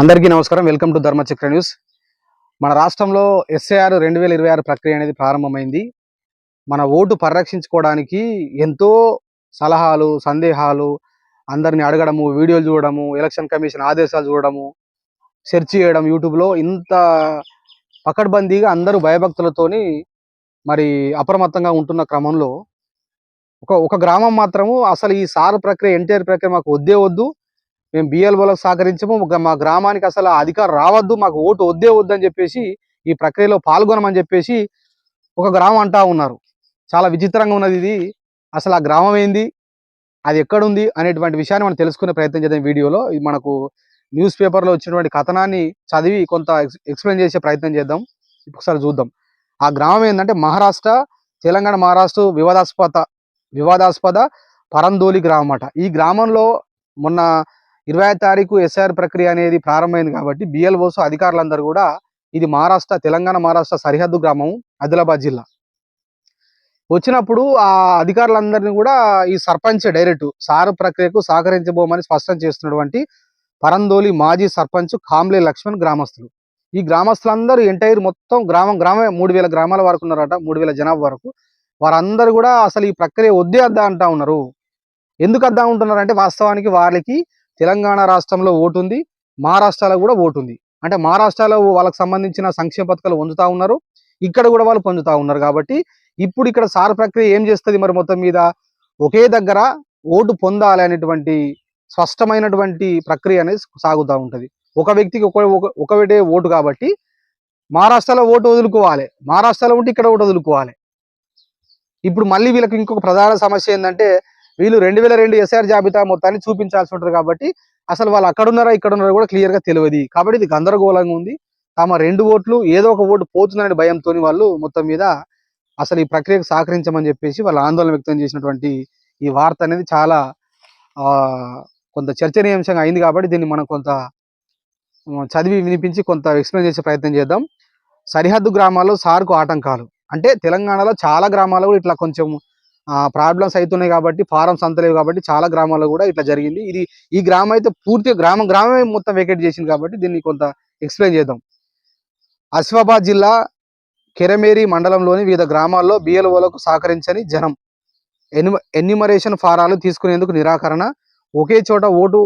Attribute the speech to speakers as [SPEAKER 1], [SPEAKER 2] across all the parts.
[SPEAKER 1] అందరికీ నమస్కారం. Welcome to Dharmachakra news. మన రాష్ట్రంలో ఎస్ఐఆర్ 2026 ప్రక్రియ అనేది ప్రారంభమైంది. మన ఓటు పరిరక్షించుకోవడానికి ఎంతో సలహాలు, సందేహాలు, అందరిని అడగడము, వీడియోలు చూడడము, ఎలక్షన్ కమిషన్ ఆదేశాలు చూడడము, సెర్చ్ చేయడం యూట్యూబ్‌లో ఇంత పకడ్బందీగా అందరూ భయభక్తులతోని మరి అప్రమత్తంగా ఉంటున్న క్రమంలో ఒక గ్రామం మాత్రము అసలు ఈ సార్ ప్రక్రియ, ఎన్టీఆర్ ప్రక్రియ మాకు వద్దే వద్దు. మేము బిఎల్ఓలకు సహకరించము. మా గ్రామానికి అసలు అధికారం రావద్దు, మాకు ఓటు వద్దే వద్దు అని చెప్పేసి ఈ ప్రక్రియలో పాల్గొనమని చెప్పేసి ఒక గ్రామం అంటా ఉన్నారు. చాలా విచిత్రంగా ఉన్నది ఇది. అసలు ఆ గ్రామం ఏంది, అది ఎక్కడుంది అనేటువంటి విషయాన్ని మనం తెలుసుకునే ప్రయత్నం చేద్దాం వీడియోలో. ఇది మనకు న్యూస్ పేపర్లో వచ్చినటువంటి కథనాన్ని చదివి కొంత ఎక్స్ప్లెయిన్ చేసే ప్రయత్నం చేద్దాం. ఒకసారి చూద్దాం. ఆ గ్రామం ఏంటంటే తెలంగాణ మహారాష్ట్ర వివాదాస్పద పరందోలి గ్రామం అట. ఈ గ్రామంలో మొన్న 25వ తారీఖు ఎస్ఆర్ ప్రక్రియ అనేది ప్రారంభమైంది కాబట్టి బిఎల్ఓస్ అధికారులందరూ కూడా, ఇది తెలంగాణ మహారాష్ట్ర సరిహద్దు గ్రామం, ఆదిలాబాద్ జిల్లా వచ్చినప్పుడు ఆ అధికారులందరినీ కూడా ఈ సర్పంచ్ డైరెక్ట్ సార్ ప్రక్రియకు సహకరించబోమని స్పష్టం చేస్తున్నటువంటి పరందోలి మాజీ సర్పంచ్ కాంబ్లే లక్ష్మణ్ గ్రామస్తులు. ఈ గ్రామస్తులందరూ ఎంటైర్ మొత్తం గ్రామమే 3000 గ్రామాల వరకు ఉన్నారట, 3000 జనాభా వరకు. వారందరూ కూడా అసలు ఈ ప్రక్రియ వద్దే వద్దా అంటా ఉన్నారు. ఎందుకు వద్దా ఉంటున్నారంటే వాస్తవానికి వాళ్ళకి తెలంగాణ రాష్ట్రంలో ఓటు ఉంది, మహారాష్ట్రలో కూడా ఓటు ఉంది. అంటే మహారాష్ట్రలో వాళ్ళకి సంబంధించిన సంక్షేమ పథకాలు పొందుతూ ఉన్నారు, ఇక్కడ కూడా వాళ్ళు పొందుతూ ఉన్నారు. కాబట్టి ఇప్పుడు ఇక్కడ సార్ ప్రక్రియ ఏం చేస్తుంది మరి, మొత్తం మీద ఒకే దగ్గర ఓటు పొందాలి అనేటువంటి స్పష్టమైనటువంటి ప్రక్రియ అనేది సాగుతూ ఉంటుంది. ఒక వ్యక్తికి ఒకటే ఓటు కాబట్టి మహారాష్ట్రలో ఓటు వదులుకోవాలి, మహారాష్ట్రలో ఉంటే ఇక్కడ ఓటు వదులుకోవాలి. ఇప్పుడు మళ్ళీ వీళ్ళకి ఇంకొక ప్రధాన సమస్య ఏంటంటే, వీళ్ళు 2002 ఎస్ఆర్ జాబితా మొత్తాన్ని చూపించాల్సి ఉంటుంది. కాబట్టి అసలు వాళ్ళు అక్కడ ఉన్నారా ఇక్కడ ఉన్నారా కూడా క్లియర్గా తెలియదు. కాబట్టి ఇది గందరగోళంగా ఉంది. తమ 2 ఓట్లు ఏదో ఒక ఓటు పోతుందనే భయంతో వాళ్ళు మొత్తం మీద అసలు ఈ ప్రక్రియకు సహకరించమని చెప్పేసి వాళ్ళు ఆందోళన వ్యక్తం చేసినటువంటి ఈ వార్త అనేది చాలా కొంత చర్చనీయాంశంగా అయింది. కాబట్టి దీన్ని మనం కొంత చదివి వినిపించి కొంత ఎక్స్ప్లెయిన్ చేసే ప్రయత్నం చేద్దాం. సరిహద్దు గ్రామాల్లో సార్కు ఆటంకాలు. అంటే తెలంగాణలో చాలా గ్రామాల్లో కూడా ఇట్లా కొంచెం ప్రాబ్లమ్స్ అవుతున్నాయి కాబట్టి, ఫారమ్స్ అంతలేవు కాబట్టి చాలా గ్రామాల్లో కూడా ఇట్లా జరిగింది. ఈ గ్రామం అయితే పూర్తిగా గ్రామమే మొత్తం వేకేట్ చేసింది. కాబట్టి దీన్ని కొంత ఎక్స్ప్లెయిన్ చేద్దాం. ఆసిఫాబాద్ జిల్లా కెరమేరి మండలంలోని వివిధ గ్రామాల్లో బిఎల్ఓలకు సహకరించని జనం, ఎన్యూమరేషన్ ఫారాలు తీసుకునేందుకు నిరాకరణ, ఒకే చోట ఓటు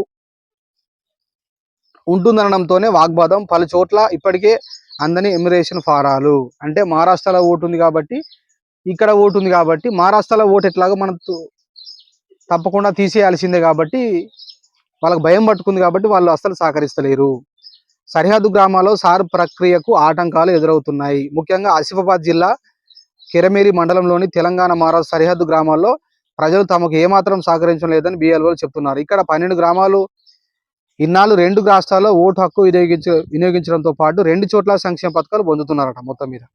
[SPEAKER 1] ఉంటుందనడంతోనే వాగ్వాదం, పలు చోట్ల ఇప్పటికే అందని ఎన్యూమరేషన్ ఫారాలు. అంటే మహారాష్ట్రలో ఓటు ఉంది కాబట్టి, ఇక్కడ ఓటు ఉంది కాబట్టి, మహారాష్ట్రలో ఓటు ఎట్లాగో మనం తప్పకుండా తీసేయాల్సిందే కాబట్టి వాళ్ళకి భయం పట్టుకుంది కాబట్టి వాళ్ళు అస్సలు సహకరిస్తలేరు. సరిహద్దు గ్రామాల్లో సార్ ప్రక్రియకు ఆటంకాలు ఎదురవుతున్నాయి. ముఖ్యంగా ఆసిఫాబాద్ జిల్లా కెరమేరి మండలంలోని తెలంగాణ మహారాష్ట్ర సరిహద్దు గ్రామాల్లో ప్రజలు తమకు ఏమాత్రం సహకరించడం లేదని బిఎల్ఓలు చెప్తున్నారు. ఇక్కడ 12 గ్రామాలు ఇన్నాళ్ళు 2 రాష్ట్రాల్లో ఓటు హక్కు వినియోగించడంతో పాటు 2 చోట్ల సంక్షేమ పథకాలు పొందుతున్నారట. మొత్తం మీద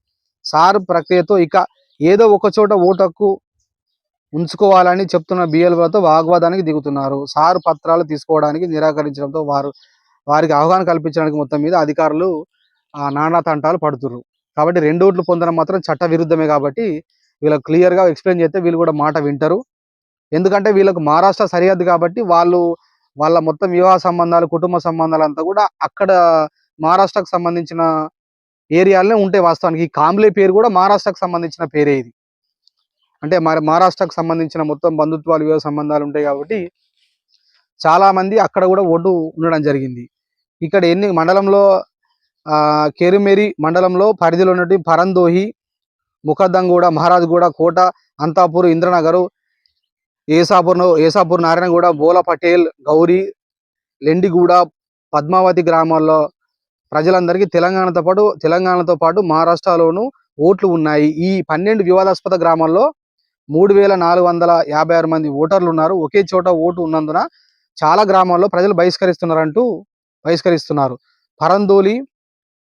[SPEAKER 1] సార్ ప్రక్రియతో ఇక ఏదో ఒక చోట ఓటు హక్కు ఉంచుకోవాలని చెప్తున్న బిఎల్ఓలతో వాగ్వాదానికి దిగుతున్నారు. సార్ పత్రాలు తీసుకోవడానికి నిరాకరించడంతో వారికి అవగాహన కల్పించడానికి మొత్తం మీద అధికారులు నానా తంటాలు పడుతున్నారు. కాబట్టి 2 ఓట్లు పొందడం మాత్రం చట్ట విరుద్ధమే. కాబట్టి వీళ్ళకి క్లియర్గా ఎక్స్ప్లెయిన్ చేస్తే వీళ్ళు కూడా మాట వింటారు. ఎందుకంటే వీళ్ళకు మహారాష్ట్ర సరిహద్దు కాబట్టి వాళ్ళ మొత్తం వివాహ సంబంధాలు, కుటుంబ సంబంధాలు అంతా కూడా అక్కడ మహారాష్ట్రకు సంబంధించిన ఏరియాలనే ఉంటాయి. వాస్తవానికి ఈ కాంబ్లే పేరు కూడా మహారాష్ట్రకు సంబంధించిన పేరే ఇది. అంటే మహారాష్ట్రకు సంబంధించిన మొత్తం బంధుత్వాలు, వివాహ సంబంధాలు ఉంటాయి కాబట్టి చాలా మంది అక్కడ కూడా ఓటు ఉండడం జరిగింది. ఇక్కడ మండలంలో కెరుమెరి మండలంలో పరిధిలో ఉన్నటువంటి పరందోహి, ముఖద్దంగూడ, మహారాజ్గూడ, కోట, అంతాపూర్, ఇంద్రనగర్, ఏసాపూర్, నారాయణగూడ, బోల పటేల్, గౌరీ, లెండిగూడ, పద్మావతి గ్రామాల్లో ప్రజలందరికీ తెలంగాణతో పాటు మహారాష్ట్రలోనూ ఓట్లు ఉన్నాయి. ఈ 12 వివాదాస్పద గ్రామాల్లో 3456 మంది ఓటర్లు ఉన్నారు. ఒకే చోట ఓటు ఉన్నందున చాలా గ్రామాల్లో ప్రజలు బహిష్కరిస్తున్నారు. పరందోలి,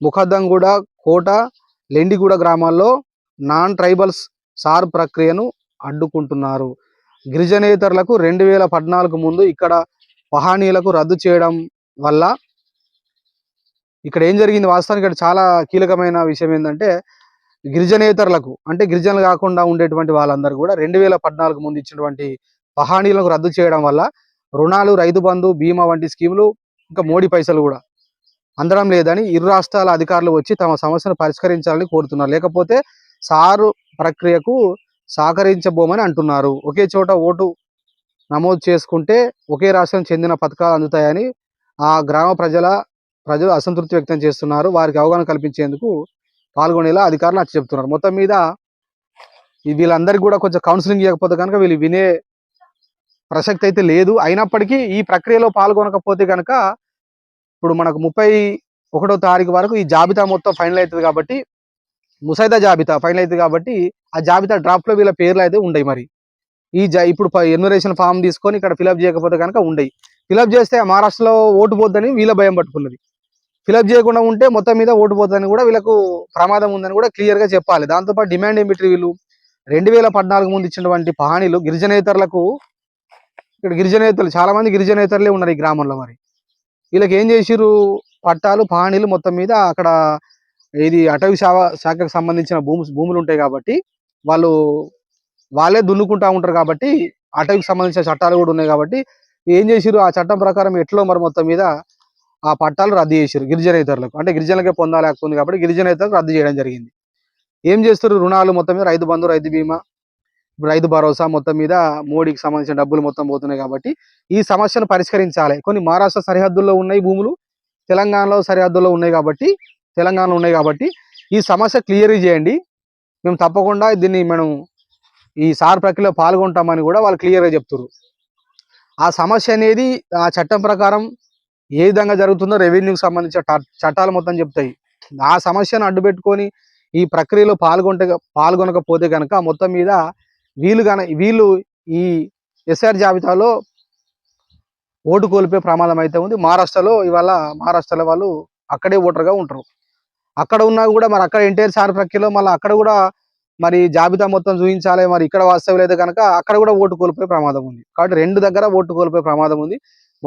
[SPEAKER 1] ముఖద్దంగూడ, కోట, లెండిగూడ గ్రామాల్లో నాన్ ట్రైబల్స్ సార్ ప్రక్రియను అడ్డుకుంటున్నారు. గిరిజనేతరులకు 2014 ముందు ఇక్కడ పహానీలకు రద్దు చేయడం వల్ల ఇక్కడ ఏం జరిగింది, వాస్తవానికి ఇక్కడ చాలా కీలకమైన విషయం ఏంటంటే, గిరిజనేతరులకు అంటే గిరిజనులు కాకుండా ఉండేటువంటి వాళ్ళందరూ కూడా 2014 ముందు ఇచ్చినటువంటి పహానీలకు రద్దు చేయడం వల్ల రుణాలు, రైతు బంధు, బీమా వంటి స్కీములు, ఇంకా మోడీ పైసలు కూడా అందడం లేదని ఇరు రాష్ట్రాల అధికారులు వచ్చి తమ సమస్యను పరిష్కరించాలని కోరుతున్నారు. లేకపోతే సారు ప్రక్రియకు సహకరించబోమని అంటున్నారు. ఒకే చోట ఓటు నమోదు చేసుకుంటే ఒకే రాష్ట్రం చెందిన పథకాలు అందుతాయని ఆ గ్రామ ప్రజలు అసంతృప్తి వ్యక్తం చేస్తున్నారు. వారికి అవగాహన కల్పించేందుకు పాల్గొనేలా అధికారులు నచ్చ చెప్తున్నారు. మొత్తం మీద వీళ్ళందరికీ కూడా కొంచెం కౌన్సిలింగ్ ఇవ్వకపోతే కనుక వీళ్ళు వినే ప్రసక్తి అయితే లేదు. అయినప్పటికీ ఈ ప్రక్రియలో పాల్గొనకపోతే కనుక ఇప్పుడు మనకు 31వ తారీఖు వరకు ఈ జాబితా మొత్తం ఫైనల్ అవుతుంది కాబట్టి, ముసాయిదా జాబితా ఫైనల్ అవుతుంది కాబట్టి ఆ జాబితా డ్రాఫ్ట్లో వీళ్ళ పేర్లు అయితే ఉండయి. మరి ఇప్పుడు ఎన్యుమరేషన్ ఫామ్ తీసుకొని ఇక్కడ ఫిలప్ చేయకపోతే కనుక ఉండయి. ఫిలప్ చేస్తే మహారాష్ట్రలో ఓటు పోద్దని వీళ్ళ భయం పట్టుకున్నది. ఫిలప్ చేయకుండా ఉంటే మొత్తం మీద ఓటు పోతుందని కూడా వీళ్ళకు ప్రమాదం ఉందని కూడా క్లియర్గా చెప్పాలి. దాంతోపాటు డిమాండ్ ఏమిటి, వీళ్ళు 2014 ముందు ఇచ్చినటువంటి హామీలు గిరిజనేతరులకు, ఇక్కడ గిరిజనేతలు చాలా మంది గిరిజనేతరులే ఉన్నారు ఈ గ్రామంలో. మరి వీళ్ళకి ఏం చేసిరు, పట్టాలు పహానీలు మొత్తం మీద అక్కడ ఇది అటవీ శాఖకు సంబంధించిన భూములు ఉంటాయి కాబట్టి వాళ్ళే దున్నుకుంటా ఉంటారు కాబట్టి అటవీకి సంబంధించిన చట్టాలు కూడా ఉన్నాయి కాబట్టి ఏం చేసిరు, ఆ చట్టం ప్రకారం ఎట్లో మరి మొత్తం మీద ఆ పట్టాలు రద్దు చేసిరు గిరిజనేతరులకు. అంటే గిరిజనులకే పొందాలేస్తుంది కాబట్టి గిరిజనేతరులకు రద్దు చేయడం జరిగింది. ఏం చేస్తారు, రుణాలు మొత్తం మీద రైతు బంధు, రైతు బీమా, రైతు భరోసా మొత్తం మీద మోడీకి సంబంధించిన డబ్బులు మొత్తం పోతున్నాయి కాబట్టి ఈ సమస్యను పరిష్కరించాలి. కొన్ని మహారాష్ట్ర సరిహద్దుల్లో ఉన్నాయి భూములు, తెలంగాణలో సరిహద్దుల్లో ఉన్నాయి కాబట్టి ఈ సమస్య క్లియర్ చేయండి, మేము తప్పకుండా దీన్ని ఈ సార్ ప్రక్రియలో పాల్గొంటామని కూడా వాళ్ళు క్లియర్గా చెప్తున్నారు. ఆ సమస్య అనేది ఆ చట్టం ప్రకారం ఏ విధంగా జరుగుతుందో రెవెన్యూకి సంబంధించిన చట్టాలు మొత్తం చెప్తాయి. ఆ సమస్యను అడ్డుపెట్టుకొని ఈ ప్రక్రియలో పాల్గొనకపోతే కనుక మొత్తం మీద వీళ్ళు ఈ ఎస్ఆర్ జాబితాలో ఓటు కోల్పోయే ప్రమాదం అయితే ఉంది. మహారాష్ట్రలో వాళ్ళు అక్కడే ఓటర్గా ఉంటారు. అక్కడ ఉన్నా కూడా మరి అక్కడ ఎన్టీఆర్ సార్ ప్రక్రియలో మళ్ళీ అక్కడ కూడా మరి జాబితా మొత్తం చూపించాలి. మరి ఇక్కడ వాస్తవం అయితే కనుక అక్కడ కూడా ఓటు కోల్పోయే ప్రమాదం ఉంది. కాబట్టి 2 దగ్గర ఓటు కోల్పోయే ప్రమాదం ఉంది.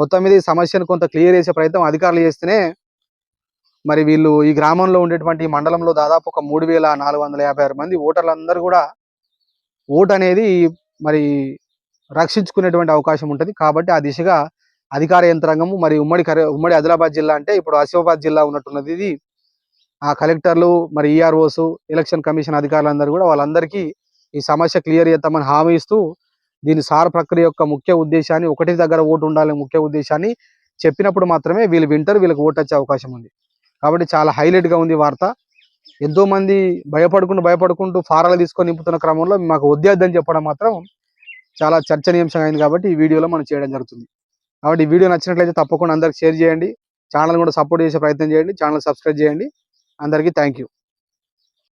[SPEAKER 1] మొత్తం మీద ఈ సమస్యను కొంత క్లియర్ చేసే ప్రయత్నం అధికారులు చేస్తేనే మరి వీళ్ళు ఈ గ్రామంలో ఉండేటువంటి ఈ మండలంలో దాదాపు ఒక 3456 మంది ఓటర్లందరూ కూడా ఓటు అనేది మరి రక్షించుకునేటువంటి అవకాశం ఉంటుంది. కాబట్టి ఆ దిశగా అధికార యంత్రాంగము మరి ఉమ్మడి ఆదిలాబాద్ జిల్లా అంటే ఇప్పుడు ఆసిఫాబాద్ జిల్లా ఉన్నట్టున్నది. ఇది ఆ కలెక్టర్లు మరి ఈఆర్ఓస్ ఎలక్షన్ కమిషన్ అధికారులందరూ కూడా వాళ్ళందరికీ ఈ సమస్య క్లియర్ చేద్దామని హామీ ఇస్తూ దీని సార్ ప్రక్రియ యొక్క ముఖ్య ఉద్దేశాన్ని, ఒకటి దగ్గర ఓటు ఉండాలనే ముఖ్య ఉద్దేశాన్ని చెప్పినప్పుడు మాత్రమే వీళ్ళు వింటారు, వీళ్ళకి ఓటు వచ్చే అవకాశం ఉంది. కాబట్టి చాలా హైలైట్గా ఉంది వార్త. ఎంతో మంది భయపడుకుంటూ ఫారాలు తీసుకొని నింపుతున్న క్రమంలో మాకు వద్దేద్దని చెప్పడం మాత్రం చాలా చర్చనీయాంశంగా అయింది. కాబట్టి ఈ వీడియోలో మనం చేయడం జరుగుతుంది. కాబట్టి ఈ వీడియో నచ్చినట్లయితే తప్పకుండా అందరికి షేర్ చేయండి, ఛానల్ కూడా సపోర్ట్ చేసే ప్రయత్నం చేయండి, ఛానల్ సబ్స్క్రైబ్ చేయండి. అందరికీ థ్యాంక్ యూ.